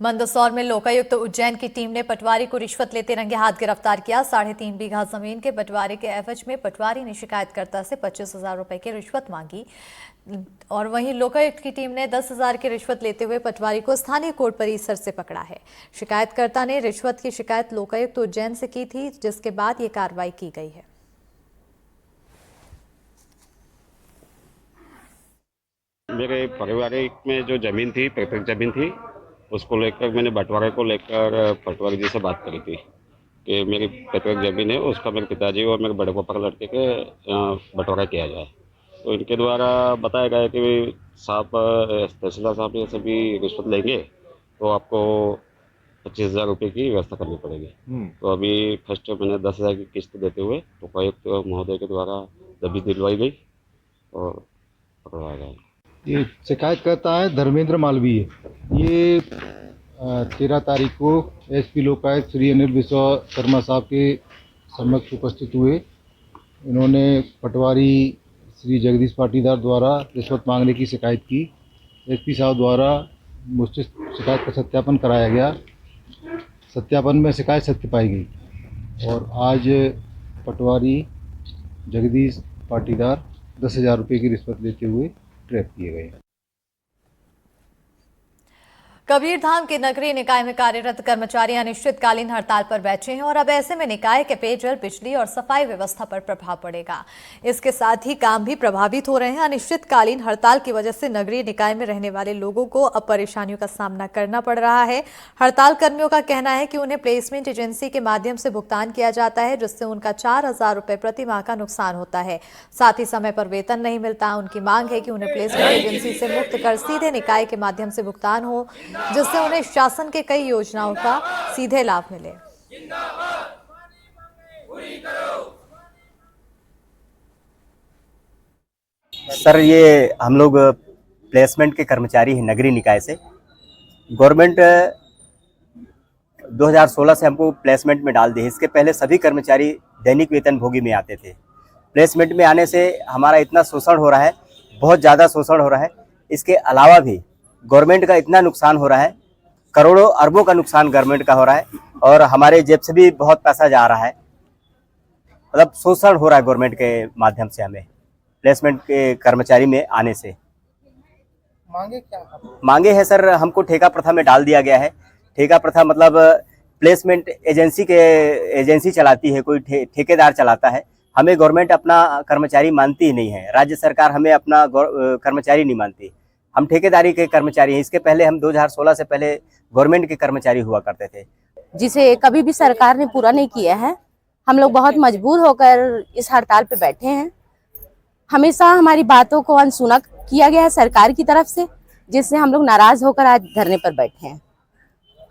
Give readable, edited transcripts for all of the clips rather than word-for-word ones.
मंदसौर में लोकायुक्त उज्जैन की टीम ने पटवारी को रिश्वत लेते रंगे हाथ गिरफ्तार किया। 3.5 बीघा जमीन के बंटवारे के एवज में पटवारी ने शिकायतकर्ता से 25,000 रुपए की रिश्वत मांगी और वहीं लोकायुक्त की टीम ने 10,000 की रिश्वत लेते हुए पटवारी को स्थानीय कोर्ट परिसर से पकड़ा है। शिकायतकर्ता ने रिश्वत की शिकायत लोकायुक्त उज्जैन से की थी, जिसके बाद ये कार्रवाई की गई है। मेरे पारिवारिक में जो जमीन थी, पैतृक जमीन थी, उसको लेकर मैंने बंटवारे को लेकर पटवारी जी से बात करी थी कि मेरी पैतृक जमीन है, उसका मेरे पिताजी और मेरे बड़े पापा के लड़के के बंटवारा किया जाए। तो इनके द्वारा बताया गया कि साहब तहसीलदार साहब ये सभी रिश्वत लेंगे तो आपको 25,000 रुपये की व्यवस्था करनी पड़ेगी। तो अभी फर्स्ट मैंने 10,000 की किस्त देते हुए उपायुक्त महोदय के द्वारा दबिश दिलवाई गई और पकड़वाया गया। ये शिकायत करता है धर्मेंद्र मालवीय। ये 13 तारीख को एसपी लोकायुक्त श्री अनिल विश्वकर्मा साहब के समक्ष उपस्थित हुए। इन्होंने पटवारी श्री जगदीश पाटीदार द्वारा रिश्वत मांगने की शिकायत की। एसपी साहब द्वारा मुझसे शिकायत का सत्यापन कराया गया। सत्यापन में शिकायत सत्य पाई गई और आज पटवारी जगदीश पाटीदार 10,000 रुपये की रिश्वत लेते हुए ट्रैप किए गए। कबीरधाम के नगरीय निकाय में कार्यरत कर्मचारी अनिश्चितकालीन हड़ताल पर बैठे हैं और अब ऐसे में निकाय के पेयजल, बिजली और सफाई व्यवस्था पर प्रभाव पड़ेगा। इसके साथ ही काम भी प्रभावित हो रहे हैं। अनिश्चितकालीन हड़ताल की वजह से नगरीय निकाय में रहने वाले लोगों को अब परेशानियों का सामना करना पड़ रहा है। हड़ताल कर्मियों का कहना है कि उन्हें प्लेसमेंट एजेंसी के माध्यम से भुगतान किया जाता है, जिससे उनका 4,000 रुपये प्रति माह का नुकसान होता है। साथ ही समय पर वेतन नहीं मिलता। उनकी मांग है कि उन्हें प्लेसमेंट एजेंसी से मुक्त कर सीधे निकाय के माध्यम से भुगतान हो, जिससे उन्हें शासन के कई योजनाओं का सीधे लाभ मिले। सर, ये हम लोग प्लेसमेंट के कर्मचारी हैं नगरीय निकाय से। गवर्नमेंट 2016 से हमको प्लेसमेंट में डाल दी है। इसके पहले सभी कर्मचारी दैनिक वेतन भोगी में आते थे। प्लेसमेंट में आने से हमारा इतना शोषण हो रहा है, बहुत ज़्यादा शोषण हो रहा है। इसके अलावा भी गवर्नमेंट का इतना नुकसान हो रहा है, करोड़ों अरबों का नुकसान गवर्नमेंट का हो रहा है और हमारे जेब से भी बहुत पैसा जा रहा है। मतलब शोषण हो रहा है गवर्नमेंट के माध्यम से हमें प्लेसमेंट के कर्मचारी में आने से। मांगे क्या मांगे है सर, हमको ठेका प्रथा में डाल दिया गया है। ठेका प्रथा मतलब प्लेसमेंट एजेंसी चलाती है, कोई ठेकेदार चलाता है। हमें गवर्नमेंट अपना कर्मचारी मानती ही नहीं है। राज्य सरकार हमें अपना कर्मचारी नहीं मानती। हम ठेकेदारी के कर्मचारी हैं। इसके पहले हम 2016 से पहले गवर्नमेंट के कर्मचारी हुआ करते थे, जिसे कभी भी सरकार ने पूरा नहीं किया है। हम लोग बहुत मजबूर होकर इस हड़ताल पे बैठे हैं। हमेशा हमारी बातों को अनसुना किया गया है सरकार की तरफ से, जिससे हम लोग नाराज होकर आज धरने पर बैठे हैं।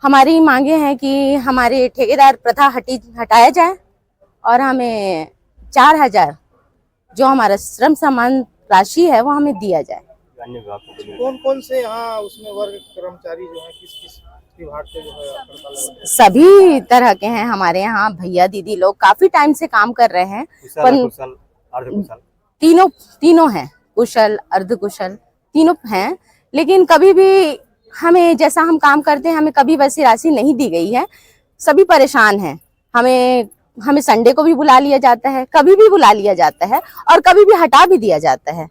हमारी मांगे हैं कि हमारे ठेकेदार प्रथा हटाया जाए और हमें 4,000 जो हमारा श्रम सम्मान राशि है वो हमें दिया जाए। कौन कौन से यहाँ उसमें वर्ग कर्मचारी जो है किस विभाग के जो है? सभी तरह के हैं हमारे यहाँ। भैया दीदी लोग काफी टाइम से काम कर रहे हैं। तीनों हैं, कुशल अर्धकुशल तीनों हैं। लेकिन कभी भी हमें जैसा हम काम करते हैं हमें कभी वैसी राशि नहीं दी गई है। सभी परेशान हैं। हमें संडे को भी बुला लिया जाता है, कभी भी बुला लिया जाता है और कभी भी हटा भी दिया जाता है।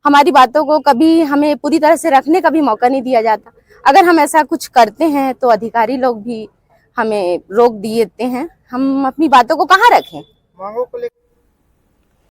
हमारी बातों को कभी हमें पूरी तरह से रखने का भी मौका नहीं दिया जाता। अगर हम ऐसा कुछ करते हैं तो अधिकारी लोग भी हमें रोक देते हैं। हम अपनी बातों को कहाँ रखें? मांगों को लेकर